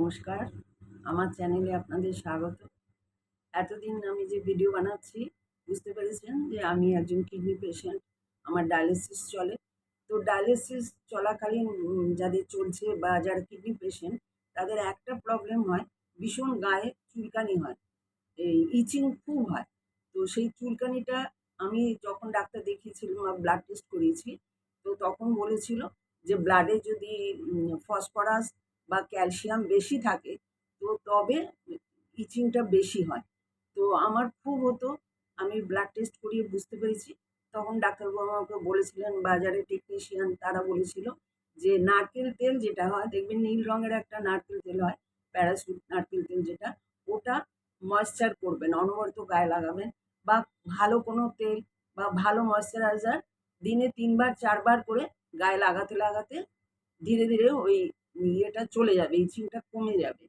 নমস্কার, আমার চ্যানেলে আপনাদের স্বাগত। এতদিন আমি যে ভিডিও বানাচ্ছি বুঝতে পেরেছেন যে আমি একজন কিডনি পেশেন্ট। আমার ডায়ালিসিস চলে। তো ডায়ালিসিস চলাকালীন যাদের চলছে বা যারা কিডনি পেশেন্ট তাদের একটা প্রবলেম হয়, ভীষণ গায়ে চুলকানি হয়। এই ইচিং খুব হয়। তো সেই চুলকানিটা আমি যখন ডাক্তার দেখিয়েছিলাম বা ব্লাড টেস্ট করিয়েছি, তো তখন বলেছিল যে ব্লাডে যদি ফসফরাস বা ক্যালসিয়াম বেশি থাকে তো তবে ইচিংটা বেশি হয়। তো আমার খুব হতো, আমি ব্লাড টেস্ট করিয়ে বুঝতে পেরেছি। তখন ডাক্তারবাবু আমাকে বলেছিলেন, বাজারে টেকনিশিয়ান তারা বলেছিল যে নারকেল তেল যেটা হয় দেখবেন নীল রঙের একটা নারকেল তেল হয়, প্যারাশুট নারকেল তেল যেটা, ওটা ময়েশ্চার করবেন, অনবরত গায়ে লাগাবেন বা ভালো কোনো তেল বা ভালো ময়েশ্চারাইজার দিনে ৩ বার ৪ বার করে গায়ে লাগাতে, লাগাতে ধীরে, ধীরে ওই ইয়েটা চলে যাবে, ইচিংটা কমে যাবে।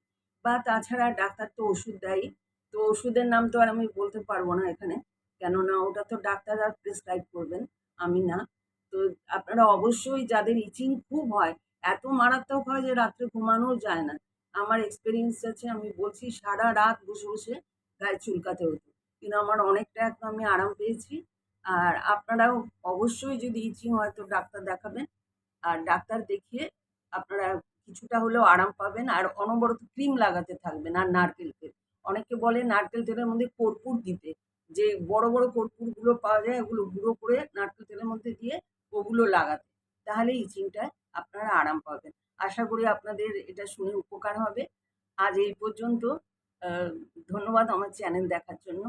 বা তাছাড়া ডাক্তার তো ওষুধ দেয়ই। তো ওষুধের নাম তো আর আমি বলতে পারবো না এখানে। কেননা ওটা তো ডাক্তাররা প্রেসক্রাইব করবেন, আমি না। তো আপনারা অবশ্যই যাদের ইচিং খুব হয়, এত মারাত্মক হয় যে রাত্রে ঘুমানোও যায় না। আমার এক্সপেরিয়েন্স আছে, আমি বলছি সারারাত বসে, বসে গায়ে চুলকাতে হতো। কিন্তু আমার অনেকটা এখন আমি আরাম পেয়েছি। আর আপনারাও অবশ্যই যদি ইচিং হয় তো ডাক্তার দেখাবেন। আর ডাক্তার দেখিয়ে আপনারা কিছুটা হলেও আরাম পাবেন। আর অনবরত ক্রিম লাগাতে থাকবেন আর নারকেল তেল। অনেকে বলে নারকেল তেলের মধ্যে কর্পূর দিতে। যে বড়, বড় কর্পূরগুলো পাওয়া যায় ওগুলো গুঁড়ো করে নারকেল তেলের মধ্যে দিয়ে ওগুলো লাগাতে। তাহলে ইচিংটায় আপনারা আরাম পাবেন। আশা করি আপনাদের এটা শুনে উপকার হবে। আজ এই পর্যন্ত। আ ধন্যবাদ আমার চ্যানেল দেখার জন্য।